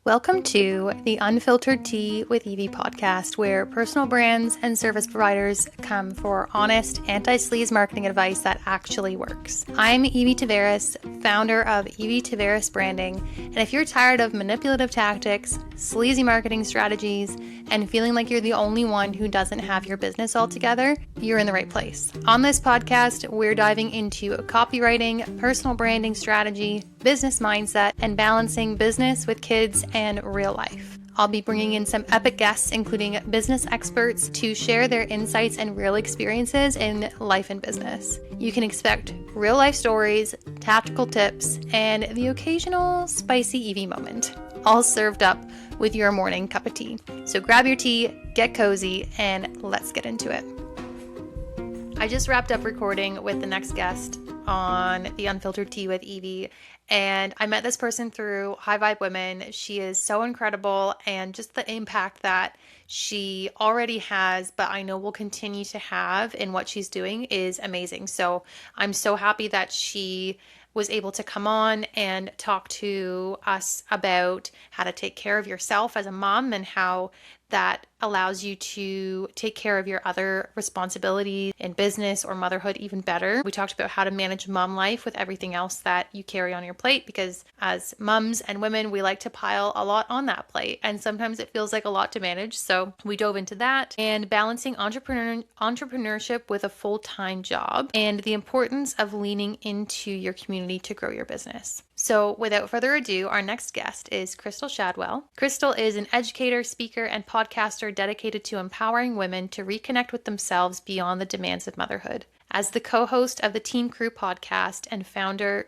Welcome to the Unfiltered Tea with Evie podcast, where personal brands and service providers come for honest, anti-sleaze marketing advice that actually works. I'm Evie Taveras, founder of Evie Taveras Branding, and if you're tired of manipulative tactics, sleazy marketing strategies, and feeling like you're the only one who doesn't have your business all together, you're in the right place. On this podcast, we're diving into copywriting, personal branding strategy, business mindset, and balancing business with kids and real life. I'll be bringing in some epic guests, including business experts, to share their insights and real experiences in life and business. You can expect real life stories, tactical tips, and the occasional spicy Evie moment, all served up with your morning cup of tea. So grab your tea, get cozy, and let's get into it. I just wrapped up recording with the next guest on the Unfiltered Tea with Evie, and I met this person through High Vibe Women. She is so incredible, and just the impact that she already has, but I know will continue to have in what she's doing is amazing. So I'm so happy that she was able to come on and talk to us about how to take care of yourself as a mom and how that allows you to take care of your other responsibilities in business or motherhood even better. We talked about how to manage mom life with everything else that you carry on your plate, because as moms and women, we like to pile a lot on that plate, and sometimes it feels like a lot to manage. So we dove into that and balancing entrepreneurship with a full-time job and the importance of leaning into your community to grow your business. So without further ado, our next guest is Crystal Shadwell. Crystal is an educator, speaker, and podcaster dedicated to empowering women to reconnect with themselves beyond the demands of motherhood. As the co-host of the Team Crew podcast and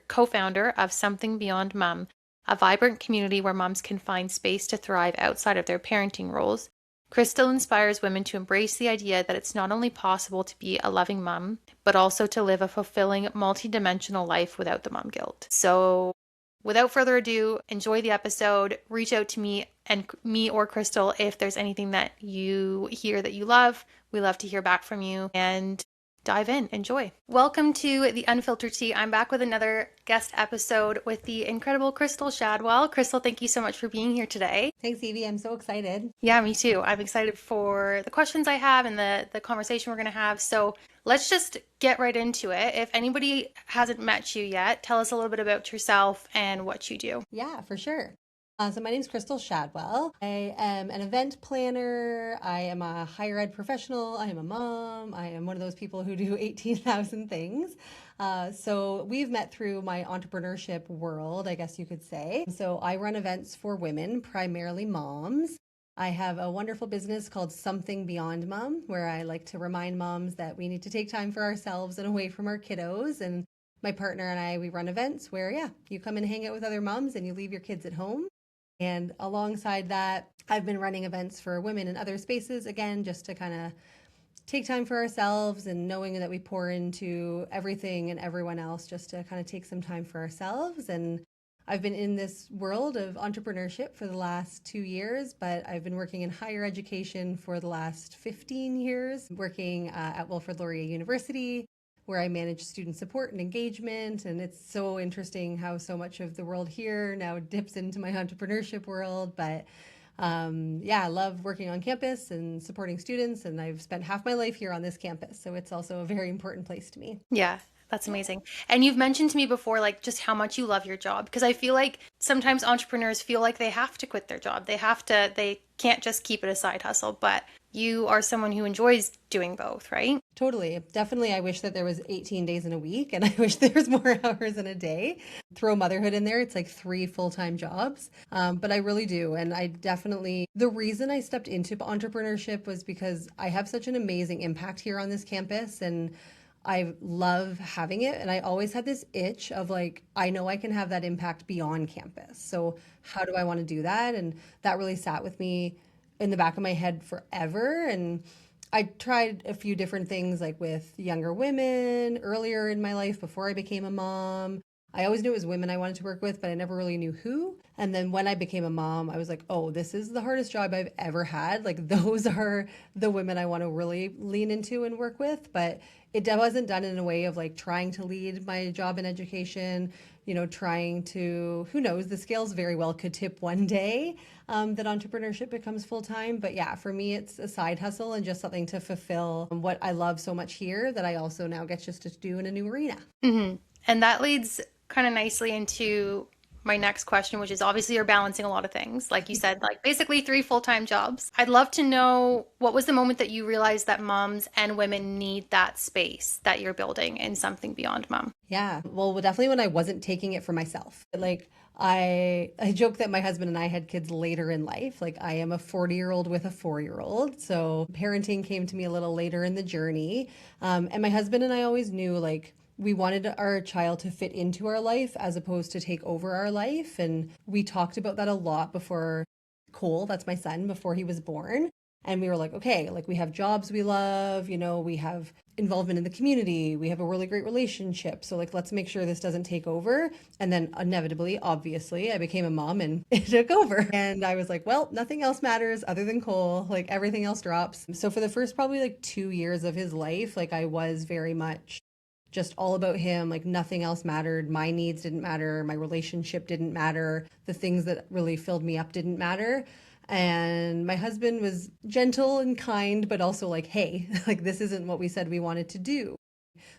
co-founder of Something Beyond Mom, a vibrant community where moms can find space to thrive outside of their parenting roles, Crystal inspires women to embrace the idea that it's not only possible to be a loving mom, but also to live a fulfilling, multi-dimensional life without the mom guilt. So without further ado, enjoy the episode. Reach out to me or Crystal if there's anything that you hear that you love. We love to hear back from you, and dive in. Enjoy. Welcome to the Unfiltered Tea. I'm back with another guest episode with the incredible Crystal Shadwell. Crystal, thank you so much for being here today. Thanks, Evie. I'm so excited. Yeah, me too. I'm excited for the questions I have and the conversation we're going to have. So let's just get right into it. If anybody hasn't met you yet, tell us a little bit about yourself and what you do. Yeah, for sure. So my name is Crystal Shadwell. I am an event planner. I am a higher ed professional. I am a mom. I am one of those people who do 18,000 things. So we've met through my entrepreneurship world, I guess you could say. So I run events for women, primarily moms. I have a wonderful business called Something Beyond Mom, where I like to remind moms that we need to take time for ourselves and away from our kiddos. And my partner and I, we run events where, you come and hang out with other moms and you leave your kids at home. And alongside that, I've been running events for women in other spaces, again, just to kind of take time for ourselves and knowing that we pour into everything and everyone else, just to kind of take some time for ourselves. And I've been in this world of entrepreneurship for the last 2 years, but I've been working in higher education for the last 15 years, working at Wilfrid Laurier University, where I manage student support and engagement. And it's so interesting how so much of the world here now dips into my entrepreneurship world. But I love working on campus and supporting students. And I've spent half my life here on this campus. So it's also a very important place to me. Yeah, that's amazing. And you've mentioned to me before, like, just how much you love your job, because I feel like sometimes entrepreneurs feel like they have to quit their job. They can't just keep it a side hustle, but you are someone who enjoys doing both, right? Totally. Definitely. I wish that there was 18 days in a week, and I wish there was more hours in a day. Throw motherhood in there, it's like 3 full-time jobs. But I really do. And the reason I stepped into entrepreneurship was because I have such an amazing impact here on this campus, and I love having it. And I always had this itch of like, I know I can have that impact beyond campus. So how do I want to do that? And that really sat with me in the back of my head forever. And I tried a few different things, like with younger women earlier in my life before I became a mom. I always knew it was women I wanted to work with, but I never really knew who. And then when I became a mom, I was like, oh, this is the hardest job I've ever had. Like, those are the women I want to really lean into and work with. But it wasn't done in a way of like trying to lead my job in education, trying to, who knows, the scales very well could tip one day, that entrepreneurship becomes full time. But yeah, for me, it's a side hustle and just something to fulfill what I love so much here that I also now get just to do in a new arena. And that leads kind of nicely into my next question, which is obviously you're balancing a lot of things. Like you said, like basically three full-time jobs. I'd love to know what was the moment that you realized that moms and women need that space that you're building in something beyond mom? Yeah. Well, definitely when I wasn't taking it for myself. Like I joke that my husband and I had kids later in life. Like I am a 40-year-old with a 4-year-old. So parenting came to me a little later in the journey. And my husband and I always knew like we wanted our child to fit into our life as opposed to take over our life. And we talked about that a lot before Cole, that's my son, before he was born. And we were like, okay, like we have jobs we love, we have involvement in the community, we have a really great relationship. So like, let's make sure this doesn't take over. And then inevitably, obviously, I became a mom and it took over. And I was like, well, nothing else matters other than Cole, like everything else drops. So for the first probably like 2 years of his life, like I was very much just all about him. Like nothing else mattered. My needs didn't matter. My relationship didn't matter. The things that really filled me up didn't matter. And my husband was gentle and kind, but also like, hey, like this isn't what we said we wanted to do.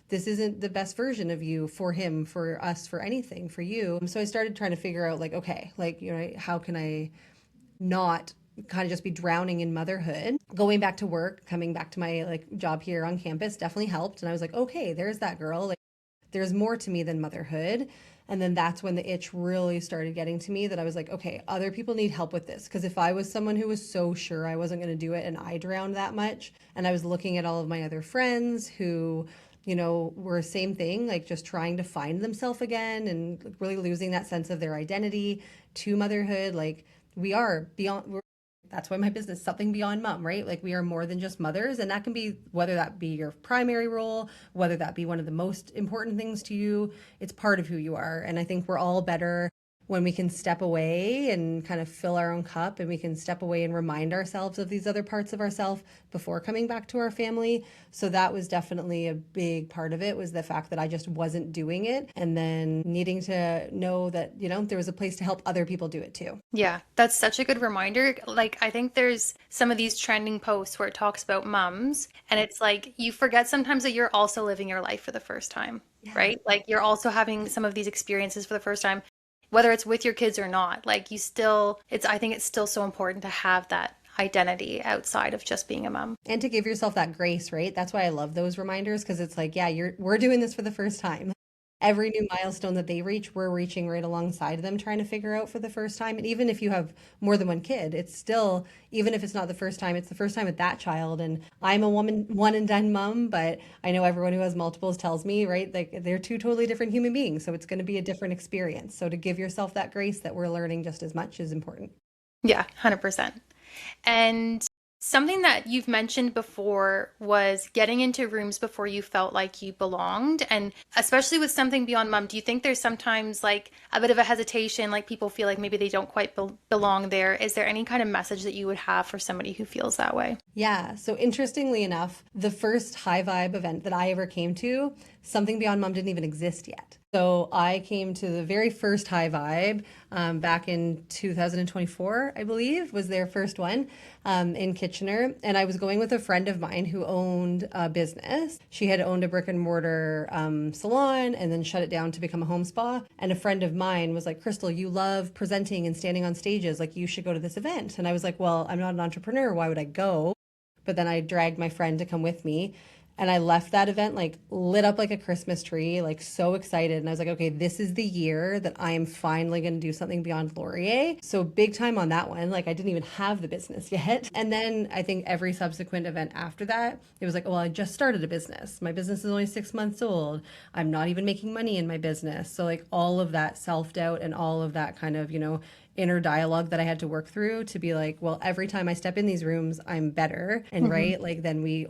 This isn't the best version of you for him, for us, for anything, for you. So I started trying to figure out like, okay, like, how can I not kind of just be drowning in motherhood? Going back to work, coming back to my like job here on campus definitely helped. And I was like, okay, there's that girl. Like there's more to me than motherhood. And then that's when the itch really started getting to me that I was like, okay, other people need help with this. Because if I was someone who was so sure I wasn't going to do it and I drowned that much, and I was looking at all of my other friends who, were same thing, like just trying to find themselves again and really losing that sense of their identity to motherhood, like we are beyond, that's why my business, something beyond mom, right? Like we are more than just mothers. And that can be, whether that be your primary role, whether that be one of the most important things to you, it's part of who you are. And I think we're all better when we can step away and kind of fill our own cup, and we can step away and remind ourselves of these other parts of ourselves before coming back to our family. So that was definitely a big part of it, was the fact that I just wasn't doing it, and then needing to know that, there was a place to help other people do it too. Yeah, that's such a good reminder. Like, I think there's some of these trending posts where it talks about mums, and it's like you forget sometimes that you're also living your life for the first time, right? Like, you're also having some of these experiences for the first time, whether it's with your kids or not. Like, I think it's still so important to have that identity outside of just being a mom. And to give yourself that grace, right? That's why I love those reminders, because it's like, yeah, we're doing this for the first time. Every new milestone that they reach, we're reaching right alongside them, trying to figure out for the first time. And even if you have more than one kid, it's still, even if it's not the first time, it's the first time with that child. And I'm a one and done mom, but I know everyone who has multiples tells me, right, like they're two totally different human beings. So it's going to be a different experience. So to give yourself that grace that we're learning just as much is important. Yeah, 100%. And something that you've mentioned before was getting into rooms before you felt like you belonged. And especially with something beyond mom, do you think there's sometimes like a bit of a hesitation, like people feel like maybe they don't quite belong there? Is there any kind of message that you would have for somebody who feels that way? Yeah. So interestingly enough, the first high vibe event that I ever came to, something beyond mom didn't even exist yet. So I came to the very first high vibe back in 2024, I believe, was their first one in Kitchener. And I was going with a friend of mine who owned a business. She had owned a brick and mortar salon and then shut it down to become a home spa. And a friend of mine was like, Crystal, you love presenting and standing on stages. Like, you should go to this event. And I was like, well, I'm not an entrepreneur. Why would I go? But then I dragged my friend to come with me. And I left that event like lit up like a Christmas tree, like so excited. And I was like, okay, this is the year that I am finally going to do something beyond Laurier. So big time on that one. Like I didn't even have the business yet. And then I think every subsequent event after that, it was like, well, I just started a business. My business is only 6 months old. I'm not even making money in my business. So like all of that self-doubt and all of that kind of, inner dialogue that I had to work through to be like, well, every time I step in these rooms, I'm better. And right, like then we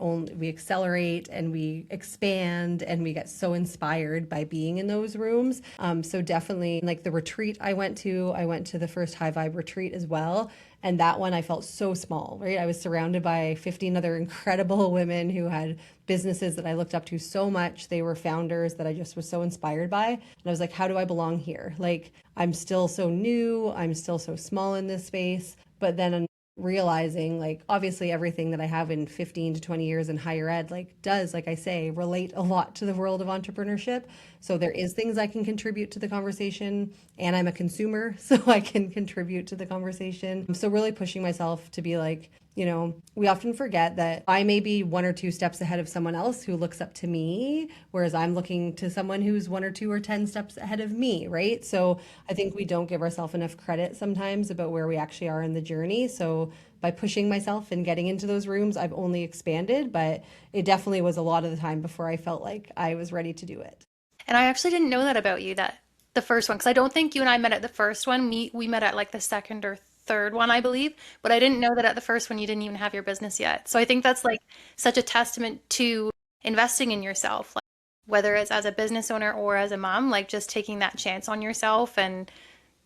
accelerate and we expand and we get so inspired by being in those rooms. So definitely like the retreat I went to the first high vibe retreat as well. And that one I felt so small, right? I was surrounded by 15 other incredible women who had businesses that I looked up to so much. They were founders that I just was so inspired by. And I was like, how do I belong here? Like, I'm still so new, I'm still so small in this space. But then realizing, like, obviously everything that I have in 15 to 20 years in higher ed like does, like I say, relate a lot to the world of entrepreneurship. So there is things I can contribute to the conversation, and I'm a consumer so I can contribute to the conversation. So really pushing myself to be like, we often forget that I may be one or two steps ahead of someone else who looks up to me, whereas I'm looking to someone who's one or two or 10 steps ahead of me, right? So I think we don't give ourselves enough credit sometimes about where we actually are in the journey. So by pushing myself and getting into those rooms, I've only expanded, but it definitely was a lot of the time before I felt like I was ready to do it. And I actually didn't know that about you, that the first one, because I don't think you and I met at the first one. We met at like the second or third one, I believe. But I didn't know that at the first one you didn't even have your business yet. So I think that's like such a testament to investing in yourself, like whether it's as a business owner or as a mom, like just taking that chance on yourself and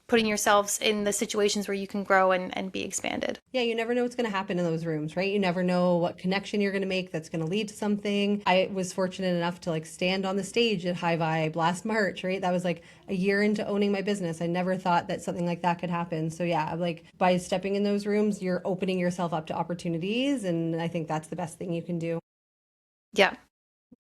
putting yourselves in the situations where you can grow and be expanded. Yeah, you never know what's going to happen in those rooms, right? You never know what connection you're going to make that's going to lead to something. I was fortunate enough to like stand on the stage at High Vibe last March, right? That was like a year into owning my business. I never thought that something like that could happen. So yeah, like by stepping in those rooms, you're opening yourself up to opportunities. And I think that's the best thing you can do. Yeah.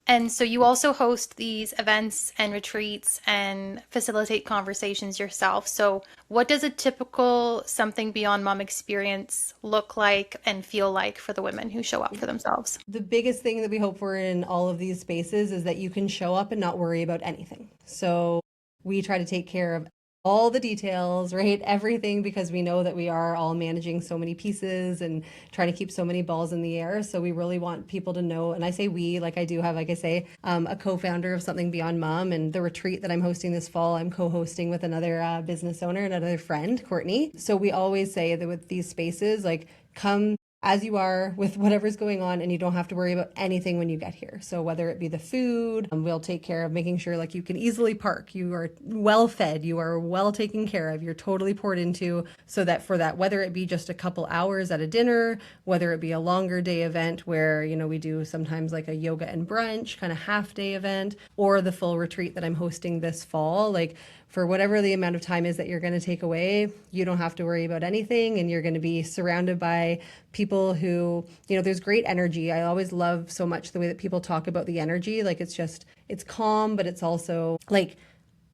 And so you also host these events and retreats and facilitate conversations yourself. So what does a typical Something Beyond Mom experience look like and feel like for the women who show up for themselves? The biggest thing that we hope for in all of these spaces is that you can show up and not worry about anything. So we try to take care of all the details, right? Everything, because we know that we are all managing so many pieces and trying to keep so many balls in the air. So we really want people to know, and I say we, like I do have, like I say, a co-founder of Something Beyond Mom, and the retreat that I'm hosting this fall, I'm co-hosting with another business owner, another friend, Courtney. So we always say that with these spaces, like, come as you are with whatever's going on, and you don't have to worry about anything when you get here. So whether it be the food, we'll take care of making sure like you can easily park, you are well fed, you are well taken care of, you're totally poured into, so that for that, whether it be just a couple hours at a dinner, whether it be a longer day event where, we do sometimes like a yoga and brunch kind of half day event, or the full retreat that I'm hosting this fall, like for whatever the amount of time is that you're going to take away, you don't have to worry about anything, and you're going to be surrounded by people who, there's great energy. I always love so much the way that people talk about the energy. Like it's calm, but it's also like,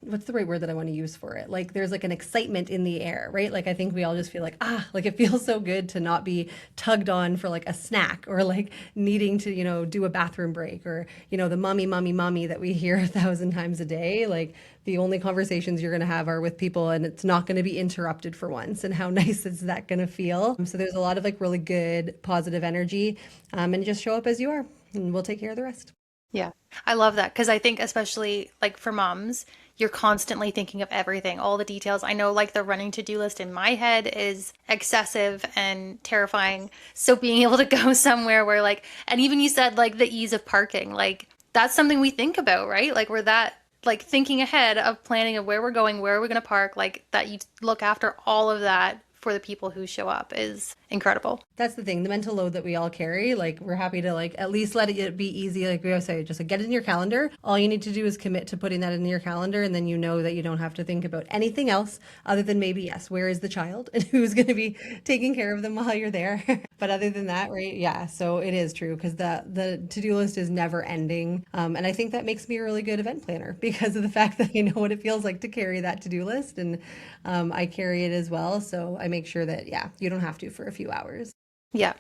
what's the right word that I want to use for it? Like there's like an excitement in the air, right? Like I think we all just feel like, like it feels so good to not be tugged on for like a snack, or like needing to, do a bathroom break, or, the mommy that we hear 1,000 times a day. Like the only conversations you're going to have are with people, and it's not going to be interrupted for once. And how nice is that going to feel? So there's a lot of like really good positive energy, and just show up as you are, and we'll take care of the rest. Yeah, I love that because I think especially like for moms, you're constantly thinking of everything, all the details. I know like the running to-do list in my head is excessive and terrifying. So being able to go somewhere where like, and even you said like the ease of parking, like that's something we think about, right? Like we're that like thinking ahead of planning of where we're going, where are we going to park, like that you look after all of that for the people who show up is incredible. That's the thing, the mental load that we all carry. Like we're happy to like at least let it be easy. Like we always say, just like get it in your calendar. All you need to do is commit to putting that in your calendar, and then you know that you don't have to think about anything else other than maybe, yes, where is the child and who's going to be taking care of them while you're there. But other than that, right? Yeah. So it is true, because the to-do list is never ending. And I think that makes me a really good event planner because of the fact that I know what it feels like to carry that to-do list, and I carry it as well. So I make sure that, yeah, you don't have to for a few hours. Yeah.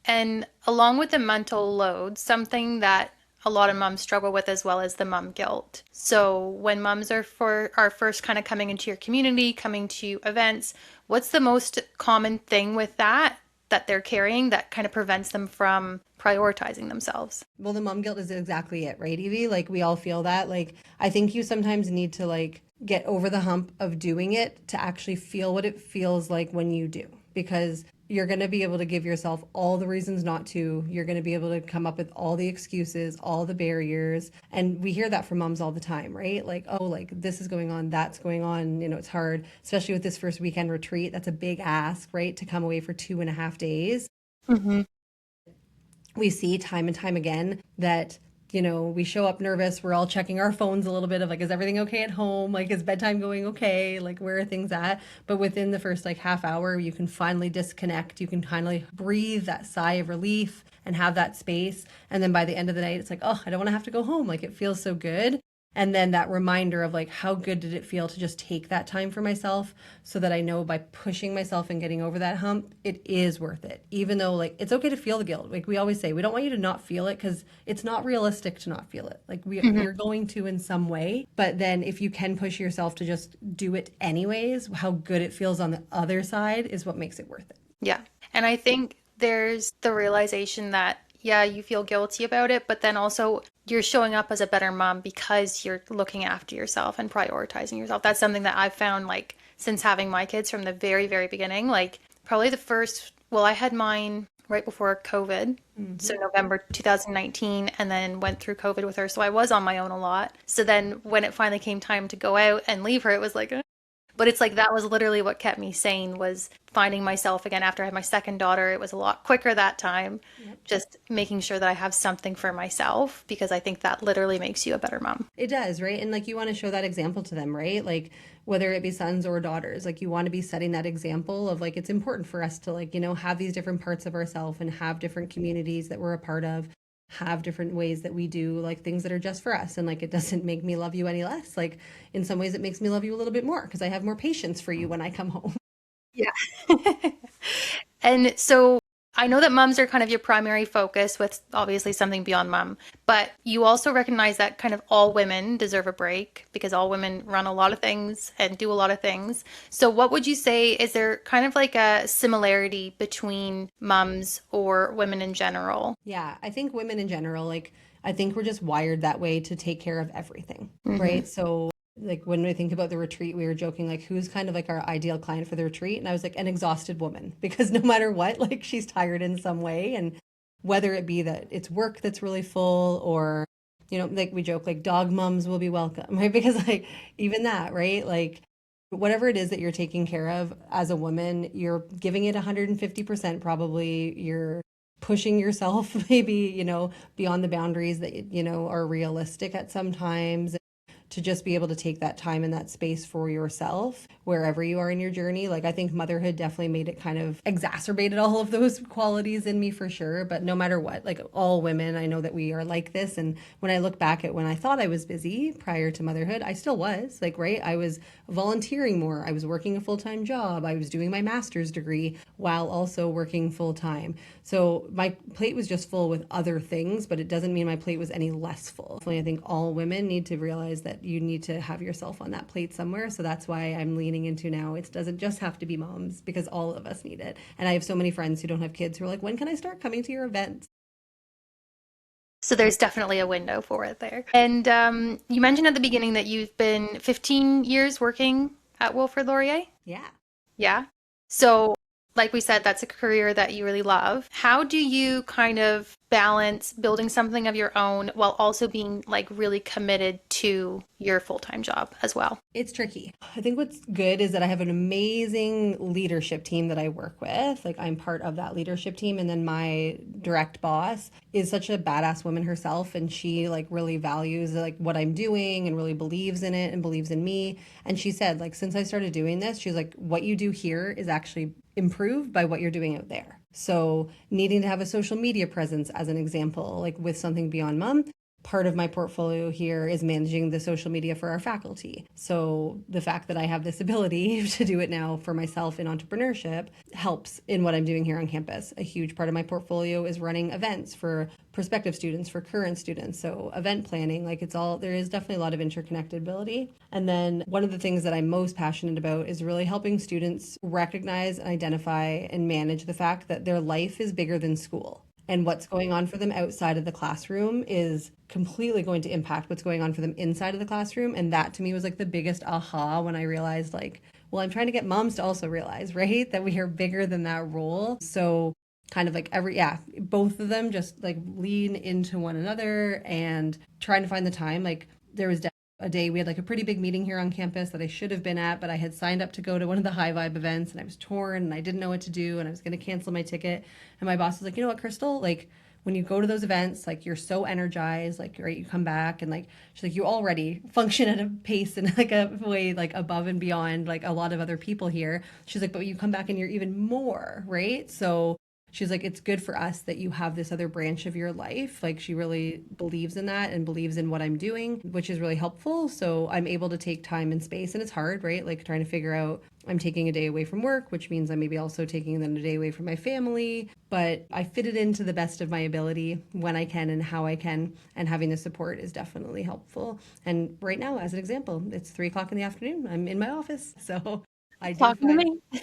And along with the mental load, something that a lot of moms struggle with as well as the mom guilt. So when moms are first kind of coming into your community, coming to events, what's the most common thing with that they're carrying that kind of prevents them from prioritizing themselves? Well, the mom guilt is exactly it, right, Evie? Like we all feel that. Like I think you sometimes need to like get over the hump of doing it to actually feel what it feels like when you do, because you're going to be able to give yourself all the reasons not to. You're going to be able to come up with all the excuses, all the barriers. And we hear that from moms all the time, right? Like, oh, like this is going on, that's going on. It's hard, especially with this first weekend retreat. That's a big ask, right? To come away for 2.5 days. Mm-hmm. we see time and time again that, we show up nervous. We're all checking our phones a little bit of like, is everything okay at home? Like, is bedtime going okay? Like, where are things at? But within the first like half hour, you can finally disconnect. You can finally breathe that sigh of relief and have that space. And then by the end of the night, it's like, oh, I don't want to have to go home. Like, it feels so good. And then that reminder of like, how good did it feel to just take that time for myself, so that I know by pushing myself and getting over that hump, it is worth it. Even though like it's okay to feel the guilt. Like we always say, we don't want you to not feel it because it's not realistic to not feel it. Like we're going to in some way. But then if you can push yourself to just do it anyways, how good it feels on the other side is what makes it worth it. Yeah. And I think there's the realization that, yeah, you feel guilty about it, but then also you're showing up as a better mom because you're looking after yourself and prioritizing yourself. That's something that I've found like since having my kids from the very, very beginning. Like probably the first, well, I had mine right before COVID. So November 2019, and then went through COVID with her. So I was on my own a lot. So then when it finally came time to go out and leave her, it was like, but it's like that was literally what kept me sane, was finding myself again after I had my second daughter. It was a lot quicker that time. Yep. Just making sure that I have something for myself, because I think that literally makes you a better mom. It does, right? And like you want to show that example to them, right? Like whether it be sons or daughters, like you want to be setting that example of like it's important for us to like, have these different parts of ourselves and have different communities that we're a part of, have different ways that we do like things that are just for us. And like it doesn't make me love you any less. Like in some ways it makes me love you a little bit more because I have more patience for you when I come home. Yeah. And so I know that moms are kind of your primary focus, with obviously something beyond mom, but you also recognize that kind of all women deserve a break because all women run a lot of things and do a lot of things. So what would you say, is there kind of like a similarity between moms or women in general? Yeah, I think women in general, like I think we're just wired that way to take care of everything, right? So like when we think about the retreat, we were joking like who's kind of like our ideal client for the retreat, and I was like an exhausted woman, because no matter what, like she's tired in some way. And whether it be that it's work that's really full, or like we joke like dog mums will be welcome, right? Because like even that, right? Like whatever it is that you're taking care of as a woman, you're giving it 150% probably. You're pushing yourself maybe, beyond the boundaries that, are realistic at some times, to just be able to take that time and that space for yourself wherever you are in your journey. Like I think motherhood definitely made it kind of exacerbated all of those qualities in me for sure. But no matter what, like all women, I know that we are like this. And when I look back at when I thought I was busy prior to motherhood, I still was like, right? I was volunteering more. I was working a full-time job. I was doing my master's degree while also working full-time. So my plate was just full with other things, but it doesn't mean my plate was any less full. I think all women need to realize that you need to have yourself on that plate somewhere. So that's why I'm leaning into now, it doesn't just have to be moms, because all of us need it. And I have so many friends who don't have kids who are like, when can I start coming to your events? So there's definitely a window for it there. And you mentioned at the beginning that you've been 15 years working at Wilfrid Laurier. Yeah. Yeah. So like we said, that's a career that you really love. How do you kind of balance building something of your own while also being like really committed to your full-time job as well? It's tricky. I think what's good is that I have an amazing leadership team that I work with. Like I'm part of that leadership team. And then my direct boss is such a badass woman herself. And she like really values like what I'm doing and really believes in it and believes in me. And she said like, since I started doing this, she's like, what you do here is actually improved by what you're doing out there. So needing to have a social media presence, as an example, like with something beyond mom, part of my portfolio here is managing the social media for our faculty. So the fact that I have this ability to do it now for myself in entrepreneurship helps in what I'm doing here on campus. A huge part of my portfolio is running events for prospective students, for current students. So event planning, like there is definitely a lot of interconnectability. And then one of the things that I'm most passionate about is really helping students recognize and identify and manage the fact that their life is bigger than school. And what's going on for them outside of the classroom is completely going to impact what's going on for them inside of the classroom. And that to me was like the biggest aha when I realized like, well, I'm trying to get moms to also realize, right, that we are bigger than that role. So kind of like both of them just like lean into one another and trying to find the time. Like there was a day we had like a pretty big meeting here on campus that I should have been at, but I had signed up to go to one of the high vibe events and I was torn and I didn't know what to do and I was going to cancel my ticket. And my boss was like, you know what, Crystal, like when you go to those events, like you're so energized, like right, you come back and like she's like you already function at a pace and like a way like above and beyond like a lot of other people here. She's like, but you come back and you're even more, right? So she's like, it's good for us that you have this other branch of your life. Like she really believes in that and believes in what I'm doing, which is really helpful. So I'm able to take time and space, and it's hard, right? Like trying to figure out I'm taking a day away from work, which means I'm maybe also taking then a day away from my family. But I fit it into the best of my ability when I can and how I can. And having the support is definitely helpful. And right now, as an example, it's 3 o'clock in the afternoon. I'm in my office. So I do Talking to find me.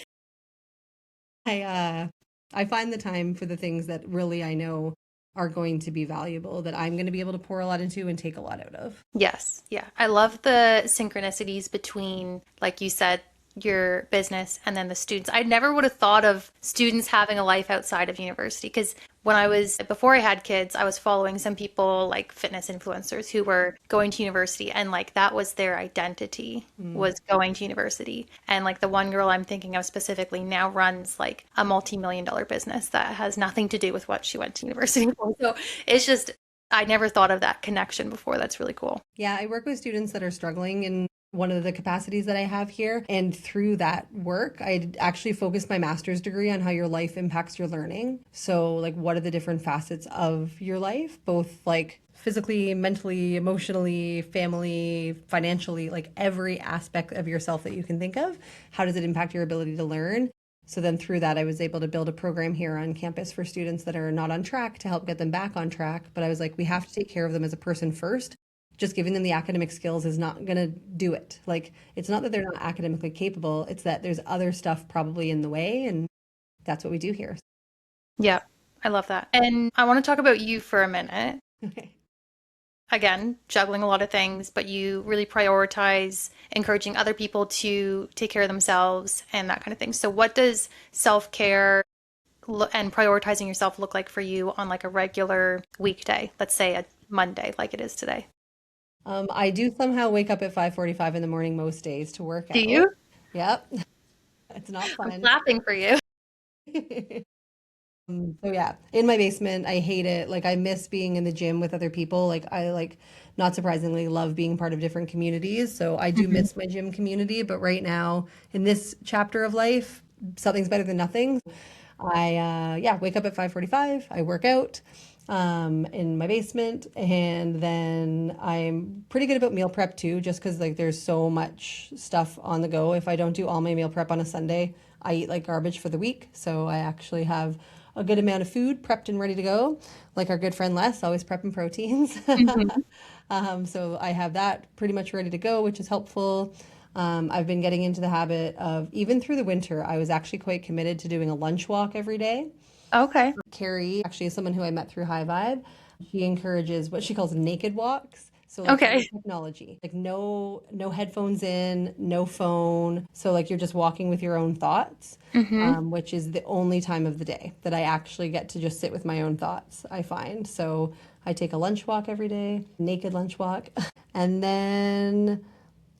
I uh I find the time for the things that really I know are going to be valuable, that I'm going to be able to pour a lot into and take a lot out of. Yes. Yeah. I love the synchronicities between, like you said, your business and then the students. I never would have thought of students having a life outside of university because before I had kids, I was following some people like fitness influencers who were going to university and like that was their identity was going to university. And like the one girl I'm thinking of specifically now runs like a multi-million dollar business that has nothing to do with what she went to university for. So it's just, I never thought of that connection before. That's really cool. Yeah, I work with students that are struggling in one of the capacities that I have here. And through that work, I actually focused my master's degree on how your life impacts your learning. So, like, what are the different facets of your life, both like physically, mentally, emotionally, family, financially, like every aspect of yourself that you can think of? How does it impact your ability to learn? So then through that, I was able to build a program here on campus for students that are not on track to help get them back on track. But I was like, we have to take care of them as a person first. Just giving them the academic skills is not going to do it. Like, it's not that they're not academically capable, it's that there's other stuff probably in the way. And that's what we do here. Yeah, I love that. And I want to talk about you for a minute. Okay. Again, juggling a lot of things, but you really prioritize encouraging other people to take care of themselves and that kind of thing. So, what does self-care and prioritizing yourself look like for you on like a regular weekday? Let's say a Monday, like it is today. I do somehow wake up at 5:45 in the morning most days to work Do out. you? Yep. It's not I'm fun. clapping for you. So yeah, in my basement, I hate it. Like I miss being in the gym with other people. Like I like, not surprisingly, love being part of different communities. So I do Mhm. miss my gym community, but right now in this chapter of life, something's better than nothing. I wake up at 5:45. I work out in my basement, and then I'm pretty good about meal prep too, just because like there's so much stuff on the go. If I don't do all my meal prep on a Sunday, I eat like garbage for the week. So I actually have a good amount of food prepped and ready to go. Like our good friend Les, always prepping proteins. Mhm. So I have that pretty much ready to go, which is helpful. I've been getting into the habit of, even through the winter, I was actually quite committed to doing a lunch walk every day. Okay. Carrie actually is someone who I met through High Vibe. She encourages what she calls naked walks. So like no Okay. technology, like no headphones in, no phone. So like you're just walking with your own thoughts, Hmm. which is the only time of the day that I actually get to just sit with my own thoughts, I find. So I take a lunch walk every day, naked lunch walk. And then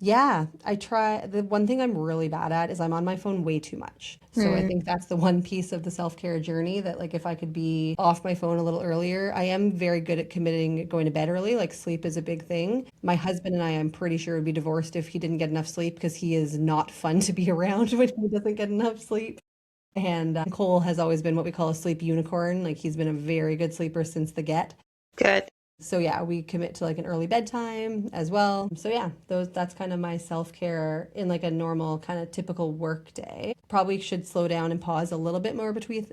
yeah, I try. The one thing I'm really bad at is I'm on my phone way too much. So I think that's the one piece of the self-care journey that like if I could be off my phone a little earlier, I am very good at committing going to bed early. Like sleep is a big thing. My husband and I, I'm pretty sure would be divorced if he didn't get enough sleep because he is not fun to be around when he doesn't get enough sleep. And Cole has always been what we call a sleep unicorn. Like he's been a very good sleeper since the get. Good. So yeah, we commit to like an early bedtime as well. So yeah, that's kind of my self-care in like a normal kind of typical work day. Probably should slow down and pause a little bit more between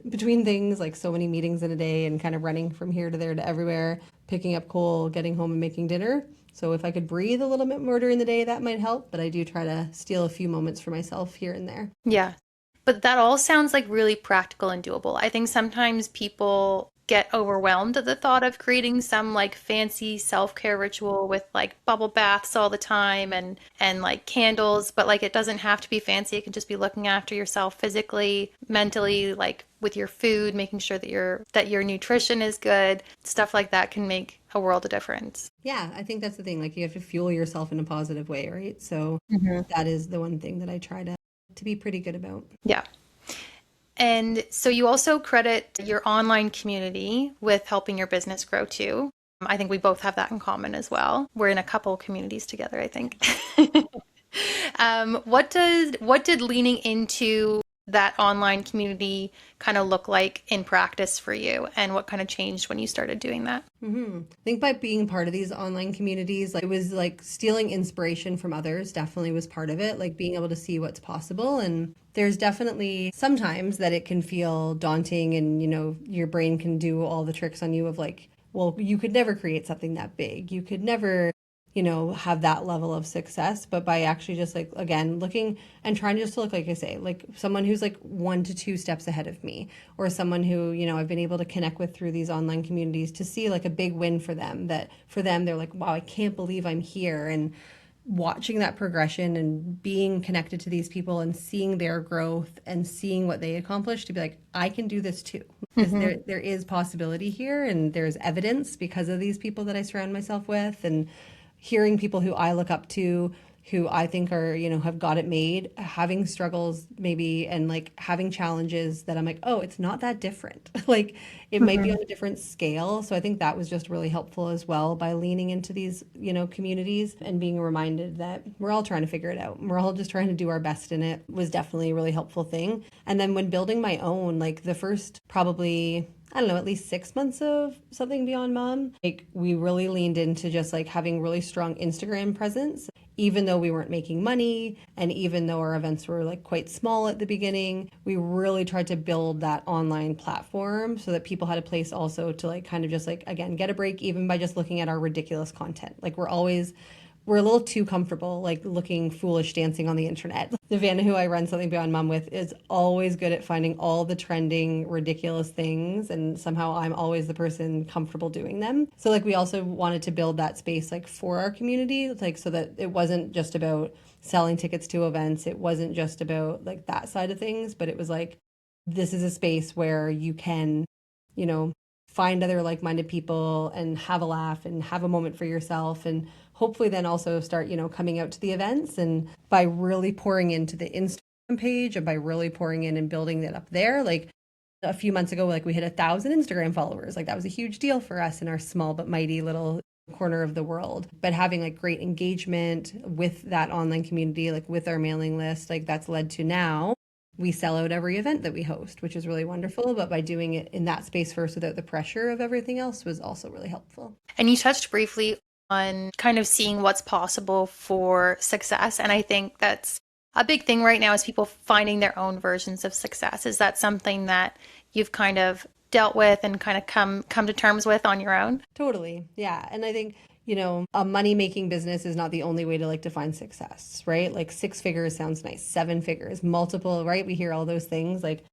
things, like so many meetings in a day and kind of running from here to there to everywhere, picking up Cole, getting home and making dinner. So if I could breathe a little bit more during the day, that might help, but I do try to steal a few moments for myself here and there. Yeah. But that all sounds like really practical and doable. I think sometimes people get overwhelmed at the thought of creating some like fancy self-care ritual with like bubble baths all the time and like candles, but like it doesn't have to be fancy. It can just be looking after yourself physically, mentally, like with your food, making sure that your nutrition is good. Stuff like that can make a world of difference. Yeah, I think that's the thing. Like you have to fuel yourself in a positive way, right? So Hmm. that is the one thing that I try to be pretty good about. Yeah. And so you also credit your online community with helping your business grow too. I think we both have that in common as well. We're in a couple communities together, I think. What did leaning into that online community kind of look like in practice for you, and what kind of changed when you started doing that? I think by being part of these online communities, like it was like stealing inspiration from others definitely was part of it, like being able to see what's possible. And there's definitely sometimes that it can feel daunting and, your brain can do all the tricks on you of like, well, you could never create something that big. You could never, have that level of success. But by actually just like, again, looking and trying just to look, like I say, like someone who's like 1 to 2 steps ahead of me, or someone who, I've been able to connect with through these online communities to see like a big win for them, that for them, they're like, wow, I can't believe I'm here. And watching that progression and being connected to these people and seeing their growth and seeing what they accomplished, to be like, I can do this too. There is possibility here, and there's evidence because of these people that I surround myself with, and hearing people who I look up to, who I think are, have got it made, having struggles maybe, and like having challenges that I'm like, oh, it's not that different. Like it might be on a different scale. So I think that was just really helpful as well, by leaning into these, communities and being reminded that we're all trying to figure it out. We're all just trying to do our best in it, was definitely a really helpful thing. And then when building my own, like the first probably, I don't know, at least 6 months of Something Beyond Mom, like we really leaned into just like having really strong Instagram presence, even though we weren't making money. And even though our events were like quite small at the beginning, we really tried to build that online platform so that people had a place also to like kind of just like, again, get a break, even by just looking at our ridiculous content. Like we're a little too comfortable, like looking foolish dancing on the internet. Savannah, who I run Something Beyond Mom with, is always good at finding all the trending, ridiculous things. And somehow I'm always the person comfortable doing them. So like we also wanted to build that space like for our community, like so that it wasn't just about selling tickets to events. It wasn't just about like that side of things, but it was like, this is a space where you can, you know, find other like-minded people and have a laugh and have a moment for yourself, and hopefully then also start, coming out to the events. And by really pouring into the Instagram page and by really pouring in and building that up there, like a few months ago, like we hit 1,000 Instagram followers. Like that was a huge deal for us in our small but mighty little corner of the world. But having like great engagement with that online community, like with our mailing list, like that's led to now we sell out every event that we host, which is really wonderful. But by doing it in that space first without the pressure of everything else was also really helpful. And you touched briefly on kind of seeing what's possible for success. And I think that's a big thing right now, is people finding their own versions of success. Is that something that you've kind of dealt with and kind of come to terms with on your own? Totally. Yeah. And I think, a money making business is not the only way to like define success, right? Like 6 figures sounds nice, 7 figures, multiple, right? We hear all those things. Like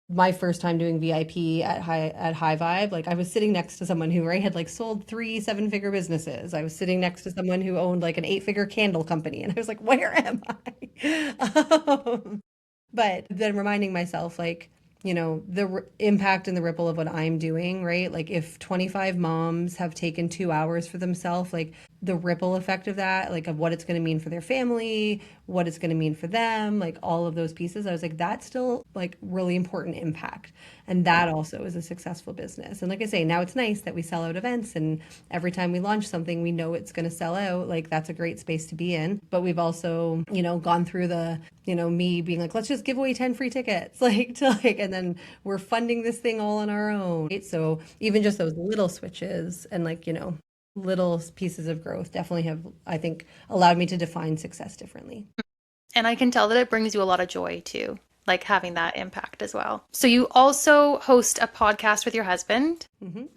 my first time doing VIP at High Vibe, like I was sitting next to someone who, right, had like sold 3 7-figure businesses. I was sitting next to someone who owned like an 8-figure candle company. And I was like, where am I? But then reminding myself, like, the impact and the ripple of what I'm doing, right? Like if 25 moms have taken 2 hours for themselves, like the ripple effect of that, like of what it's going to mean for their family, what it's going to mean for them, like all of those pieces, I was like, that's still like really important impact. And that also is a successful business. And like I say, now it's nice that we sell out events, and every time we launch something, we know it's going to sell out. Like that's a great space to be in. But we've also, gone through the, me being like, let's just give away 10 free tickets, like to like, and then we're funding this thing all on our own. Right? So even just those little switches and like, little pieces of growth definitely have, I think, allowed me to define success differently. And I can tell that it brings you a lot of joy too, like having that impact as well. So you also host a podcast with your husband,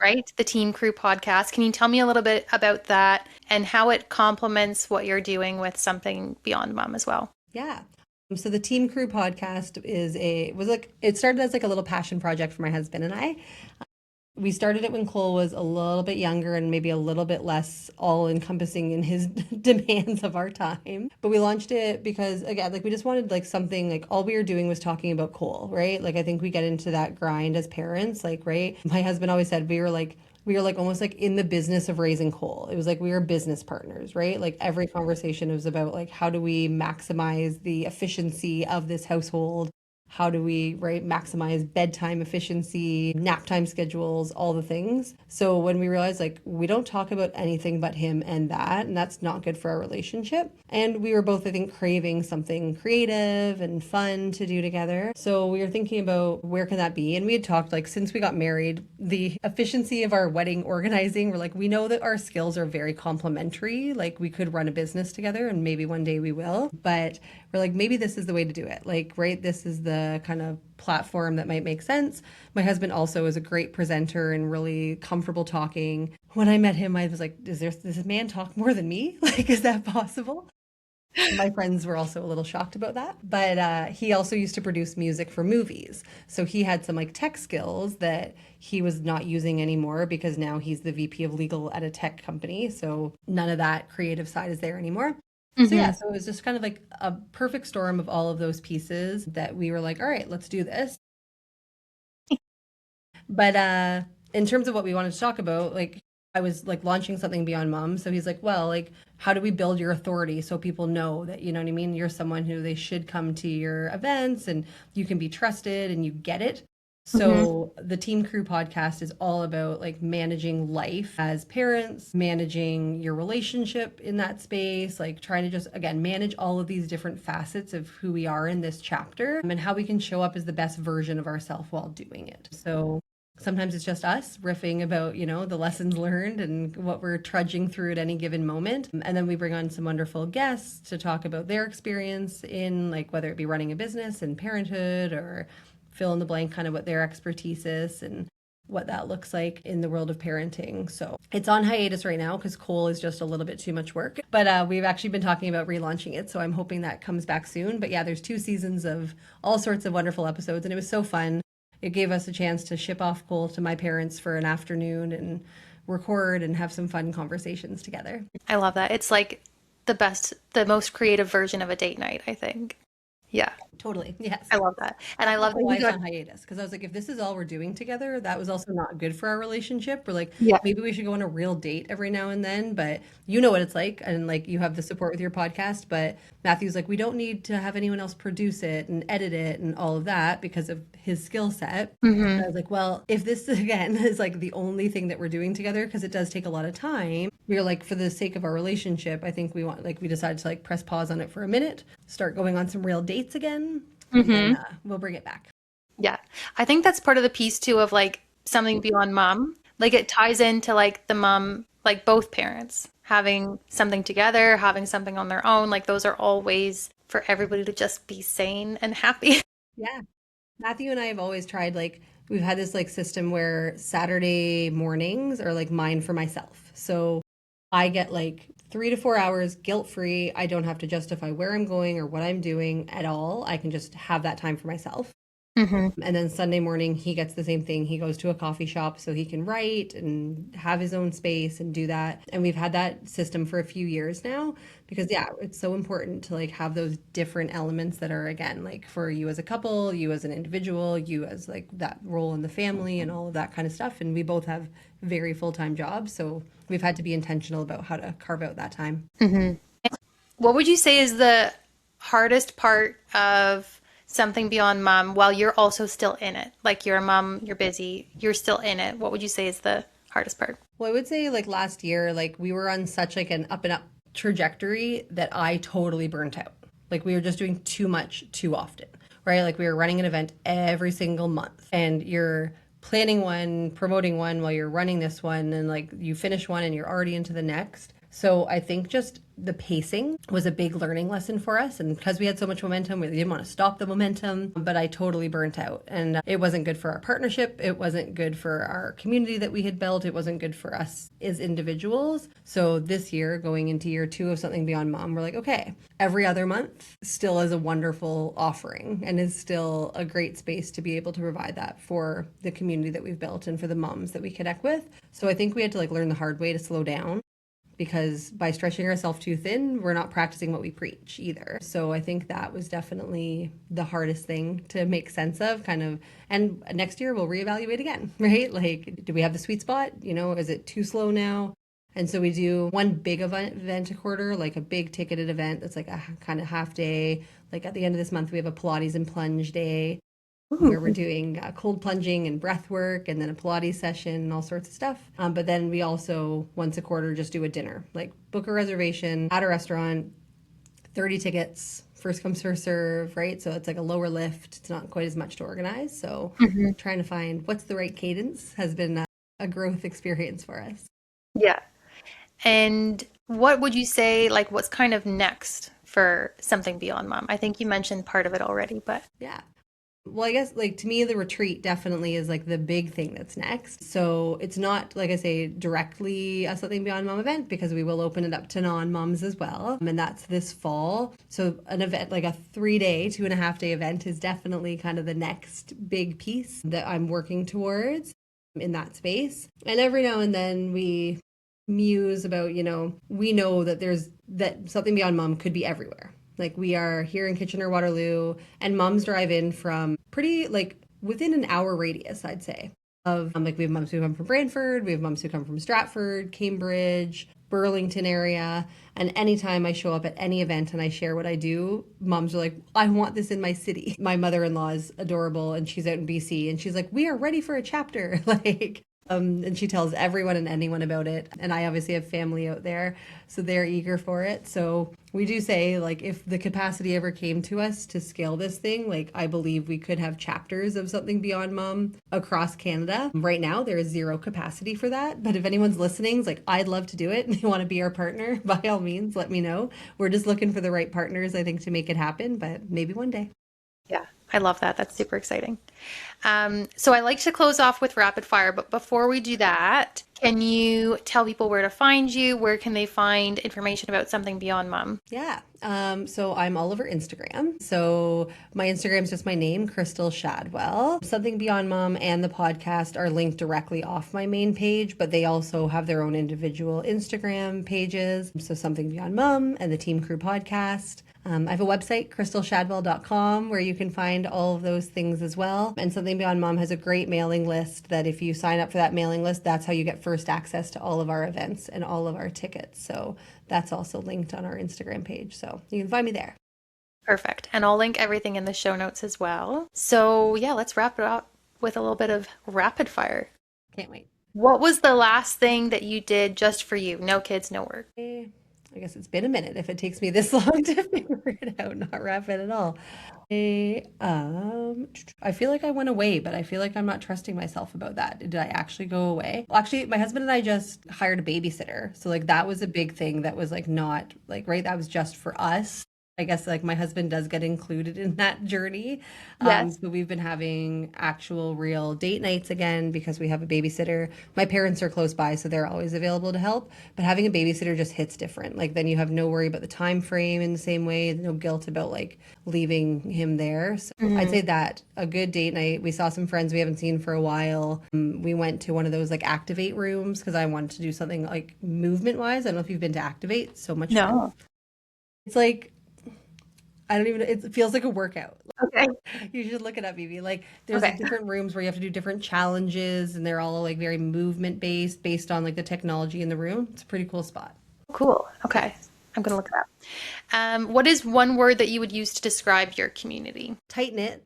right? The Team Crew podcast. Can you tell me a little bit about that and how it complements what you're doing with Something Beyond Mom as well? Yeah. So the Team Crew podcast it started as like a little passion project for my husband and I. We started it when Cole was a little bit younger and maybe a little bit less all encompassing in his demands of our time. But we launched it because, again, like we just wanted like something, like all we were doing was talking about Cole, right? Like I think we get into that grind as parents, like, right? My husband always said we were like almost like in the business of raising Cole. It was like we were business partners, right? Like every conversation was about like how do we maximize the efficiency of this household, How do we, right, maximize bedtime efficiency, nap time schedules, all the things. So when we realized like we don't talk about anything but him and that's not good for our relationship. And we were both, I think, craving something creative and fun to do together. So we were thinking about where can that be? And we had talked like since we got married, the efficiency of our wedding organizing, we're like, we know that our skills are very complementary. Like we could run a business together and maybe one day we will. But we're like, maybe this is the way to do it. Like, right, this is the kind of platform that might make sense. My husband also is a great presenter and really comfortable talking. When I met him, I was like, does this man talk more than me? Like, is that possible? My friends were also a little shocked about that. But he also used to produce music for movies. So he had some like tech skills that he was not using anymore because now he's the VP of legal at a tech company. So none of that creative side is there anymore. So yeah, so it was just kind of like a perfect storm of all of those pieces that we were like, all right, let's do this. But in terms of what we wanted to talk about, like I was like launching something beyond mom. So he's like, well, like how do we build your authority so people know that, you know what I mean? You're someone who they should come to your events and you can be trusted and you get it. So the Team Crew podcast is all about like managing life as parents, managing your relationship in that space, like trying to just, again, manage all of these different facets of who we are in this chapter and how we can show up as the best version of ourselves while doing it. So sometimes it's just us riffing about, you know, the lessons learned and what we're trudging through at any given moment. And then we bring on some wonderful guests to talk about their experience in like whether it be running a business and parenthood or fill in the blank kind of what their expertise is and what that looks like in the world of parenting. So it's on hiatus right now because Cole is just a little bit too much work. But we've actually been talking about relaunching it. So I'm hoping that comes back soon. But yeah, there's 2 seasons of all sorts of wonderful episodes and it was so fun. It gave us a chance to ship off Cole to my parents for an afternoon and record and have some fun conversations together. I love that. It's like the most creative version of a date night, I think. Yeah. Totally. Yes. I love that. And I love that Why you it's got, on hiatus because I was like, if this is all we're doing together, that was also not good for our relationship. We're like, yeah. maybe we should go on a real date every now and then. But you know what it's like, and like you have the support with your podcast. But Matthew's like, we don't need to have anyone else produce it and edit it and all of that because of his skill set. And I was like, well, if this again is like the only thing that we're doing together, because it does take a lot of time, we were like, for the sake of our relationship, I think we decided to like press pause on it for a minute, start going on some real dates again. And then we'll bring it back. Yeah. I think that's part of the piece too of like something beyond mom. Like it ties into like the mom, like both parents having something together, having something on their own. Like those are all ways for everybody to just be sane and happy. Yeah. Matthew and I have always tried, like, we've had this like system where Saturday mornings are like mine for myself. So I get like 3 to 4 hours guilt free. I don't have to justify where I'm going or what I'm doing at all. I can just have that time for myself. And then Sunday morning, he gets the same thing. He goes to a coffee shop so he can write and have his own space and do that. And we've had that system for a few years now because, yeah, it's so important to like have those different elements that are, again, like for you as a couple, you as an individual, you as like that role in the family and all of that kind of stuff. And we both have very full-time jobs. So we've had to be intentional about how to carve out that time. What would you say is the hardest part of something beyond mom while you're also still in it? Like you're a mom, you're busy, you're still in it. What would you say is the hardest part? Well, I would say like last year, like we were on such like an up and up trajectory that I totally burnt out. Like we were just doing too much too often, right? Like we were running an event every single month and you're planning one, promoting one while you're running this one and like you finish one and you're already into the next. So I think just the pacing was a big learning lesson for us. And because we had so much momentum, we didn't want to stop the momentum, but I totally burnt out. And it wasn't good for our partnership. It wasn't good for our community that we had built. It wasn't good for us as individuals. So this year, going into year 2 of Something Beyond Mom, we're like, okay, every other month still is a wonderful offering and is still a great space to be able to provide that for the community that we've built and for the moms that we connect with. So I think we had to like learn the hard way to slow down, because by stretching ourselves too thin, we're not practicing what we preach either. So I think that was definitely the hardest thing to make sense of kind of, and next year we'll reevaluate again, right? Like, do we have the sweet spot? You know, is it too slow now? And so we do one big event a quarter, like a big ticketed event that's like a kind of half day. Like at the end of this month, we have a Pilates and plunge day where we're doing cold plunging and breath work and then a Pilates session and all sorts of stuff. But then we also once a quarter just do a dinner, like book a reservation at a restaurant, 30 tickets, first come, first serve, right? So it's like a lower lift. It's not quite as much to organize. So trying to find what's the right cadence has been a growth experience for us. Yeah. And what would you say, like, what's kind of next for Something Beyond Mom? I think you mentioned part of it already, but Yeah. Well, I guess like to me, the retreat definitely is like the big thing that's next. So it's not, like I say, directly a Something Beyond Mom event because we will open it up to non-moms as well. And that's this fall. So an event, like a 3-day, 2.5-day event is definitely kind of the next big piece that I'm working towards in that space. And every now and then we muse about, we know that Something Beyond Mom could be everywhere. Like we are here in Kitchener-Waterloo, and moms drive in from pretty like within an hour radius, I'd say. Of like we have moms who come from Brantford, we have moms who come from Stratford, Cambridge, Burlington area, and anytime I show up at any event and I share what I do, moms are like, "I want this in my city." My mother-in-law is adorable, and she's out in BC, and she's like, "We are ready for a chapter." Like. And she tells everyone and anyone about it. And I obviously have family out there, so they're eager for it. So we do say, like, if the capacity ever came to us to scale this thing, like, I believe we could have chapters of Something Beyond Mom across Canada. Right now, there is zero capacity for that. But if anyone's listening, it's like, I'd love to do it and they want to be our partner, by all means, let me know. We're just looking for the right partners, I think, to make it happen, but maybe one day. yeah, I love that. That's super exciting. So I like to close off with rapid fire, but before we do that, can you tell people where to find you? Where can they find information about Something Beyond Mom? Yeah. So I'm all over Instagram. So my Instagram is just my name, Crystal Shadwell. Something Beyond Mom and the podcast are linked directly off my main page, but they also have their own individual Instagram pages. So Something Beyond Mom and the Team Crew podcast. I have a website, crystalshadwell.com, where you can find all of those things as well. And Something Beyond Mom has a great mailing list that if you sign up for that mailing list, that's how you get first access to all of our events and all of our tickets. So that's also linked on our Instagram page. So you can find me there. Perfect. And I'll link everything in the show notes as well. So yeah, let's wrap it up with a little bit of rapid fire. Can't wait. What was the last thing that you did just for you? No kids, no work. I guess it's been a minute if it takes me this long to figure it out, not rapid at all. I feel like I went away, but I feel like I'm not trusting myself about that. Did I actually go away? Well, actually, my husband and I just hired a babysitter. So like that was a big thing that was like not like, right, that was just for us. I guess like my husband does get included in that journey. Yes. So we've been having actual real date nights again because we have a babysitter. My parents are close by, so they're always available to help. But having a babysitter just hits different. Like then you have no worry about the time frame in the same way, no guilt about like leaving him there. So I'd say that a good date night. We saw some friends we haven't seen for a while. We went to one of those like Activate rooms because I wanted to do something like movement wise. I don't know if you've been to Activate. So much fun. No. It's like I don't even, it feels like a workout. Okay. You should look it up, Evie. Like there's Okay. like different rooms where you have to do different challenges and they're all like very movement based on like the technology in the room. It's a pretty cool spot. Cool. Okay. I'm going to look it up. What is one word that you would use to describe your community? Tight knit.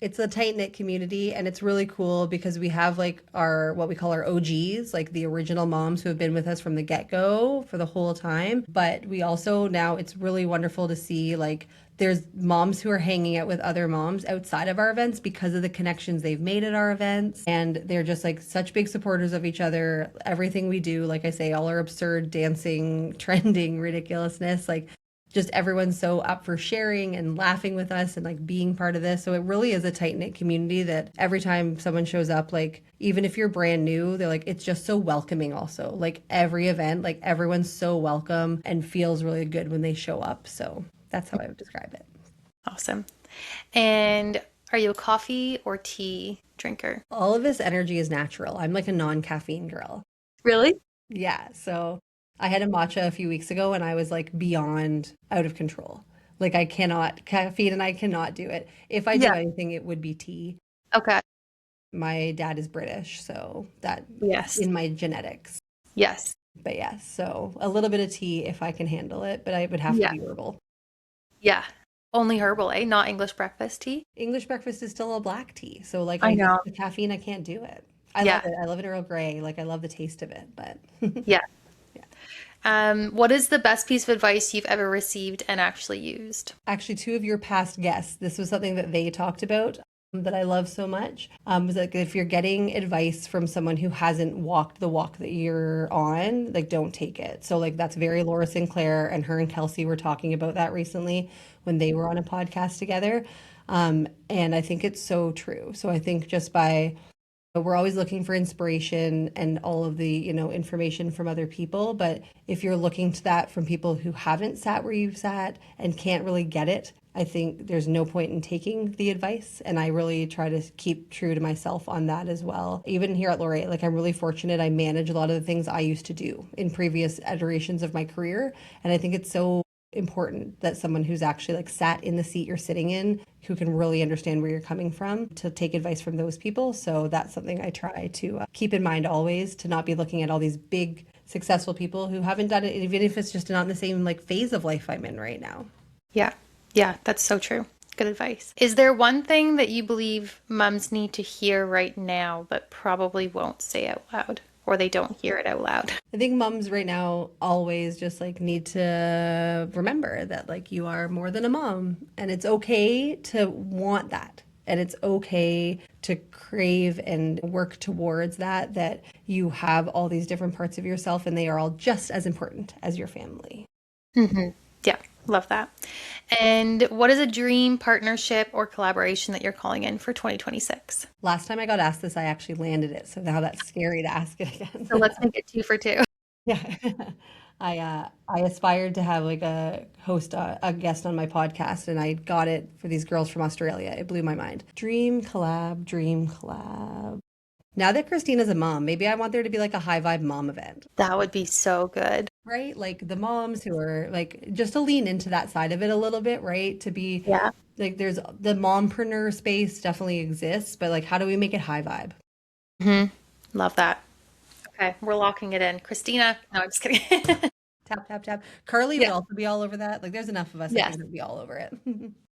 It's a tight knit community and it's really cool because we have like our, what we call our OGs, like the original moms who have been with us from the get go for the whole time. But we also now it's really wonderful to see like there's moms who are hanging out with other moms outside of our events because of the connections they've made at our events. And they're just like such big supporters of each other. Everything we do, like I say, all our absurd dancing, trending ridiculousness, like just everyone's so up for sharing and laughing with us and like being part of this. So it really is a tight knit community that every time someone shows up, like even if you're brand new, they're like, it's just so welcoming also. Like every event, like everyone's so welcome and feels really good when they show up. So that's how I would describe it. Awesome. And are you a coffee or tea drinker? All of this energy is natural. I'm like a non-caffeine girl. Really? Yeah. So I had a matcha a few weeks ago and I was like beyond out of control. Like I cannot caffeine and I cannot do it. If I do Yeah. anything, it would be tea. Okay. My dad is British, so that Yes. in my genetics. Yes. But yes, so a little bit of tea if I can handle it, but I would have to Yeah. be herbal. Yeah. Only herbal, eh? Not English breakfast tea. English breakfast is still a black tea. So like I I just know. the caffeine, I can't do it. I love Yeah. it. I love it Earl Grey. Like I love the taste of it, but Yeah. yeah. What is the best piece of advice you've ever received and actually used? Actually, two of your past guests, this was something that they talked about that I love so much. Was like if you're getting advice from someone who hasn't walked the walk that you're on, like don't take it. So like that's very Laura Sinclair, and her and Kelsey were talking about that recently when they were on a podcast together. And I think it's so true. So I think just by we're always looking for inspiration and all of the, information from other people. But if you're looking to that from people who haven't sat where you've sat and can't really get it, I think there's no point in taking the advice. And I really try to keep true to myself on that as well. Even here at Laureate, like I'm really fortunate. I manage a lot of the things I used to do in previous iterations of my career. And I think it's so important that someone who's actually like sat in the seat you're sitting in, who can really understand where you're coming from, to take advice from those people. So that's something I try to keep in mind always, to not be looking at all these big successful people who haven't done it, even if it's just not in the same like phase of life I'm in right now. Yeah. Yeah, that's so true. Good advice. Is there one thing that you believe mums need to hear right now but probably won't say out loud, or they don't hear it out loud? I think moms right now always just like need to remember that like you are more than a mom, and it's okay to want that. And it's okay to crave and work towards that, that you have all these different parts of yourself and they are all just as important as your family. Mm-hmm. Yeah, love that. And what is a dream partnership or collaboration that you're calling in for 2026? Last time I got asked this, I actually landed it. So now that's scary to ask it again. So let's make it 2 for 2. Yeah. I aspired to have like a host a guest on my podcast, and I got it for these girls from Australia. It blew my mind. Dream collab, dream collab. Now that Christina's a mom, maybe I want there to be like a high vibe mom event. That would be so good. Right? Like the moms who are like just to lean into that side of it a little bit, right? To be Yeah. like there's the mompreneur space definitely exists, but like how do we make it high vibe? Mm-hmm. Love that. Okay, we're locking it in. Christina. No, I'm just kidding. Tap, tap, tap. Carly would Yeah. also be all over that. Like there's enough of us, I Yes. think, that'd be all over it.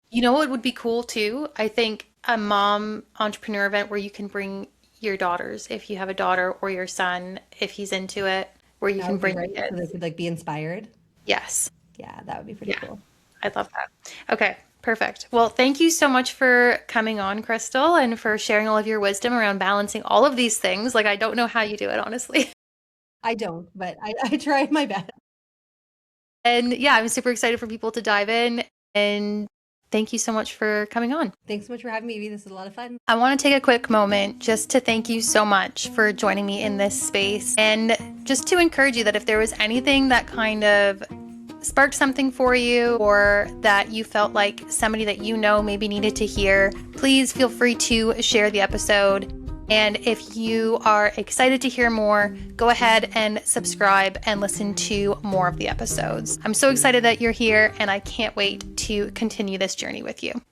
You know what would be cool too? I think a mom entrepreneur event where you can bring your daughters, if you have a daughter, or your son, if he's into it, where you That can would be bring right. So they kids. could like be inspired. Yes. Yeah, that would be pretty Yeah. cool. I love that. Okay, perfect. Well, thank you so much for coming on, Crystal, and for sharing all of your wisdom around balancing all of these things. Like, I don't know how you do it, honestly. I don't, but I tried my best. And yeah, I'm super excited for people to dive in. And thank you so much for coming on. Thanks so much for having me, Evie. This is a lot of fun. I want to take a quick moment just to thank you so much for joining me in this space, and just to encourage you that if there was anything that kind of sparked something for you, or that you felt like somebody that you know maybe needed to hear, please feel free to share the episode. And if you are excited to hear more, go ahead and subscribe and listen to more of the episodes. I'm so excited that you're here, and I can't wait to continue this journey with you.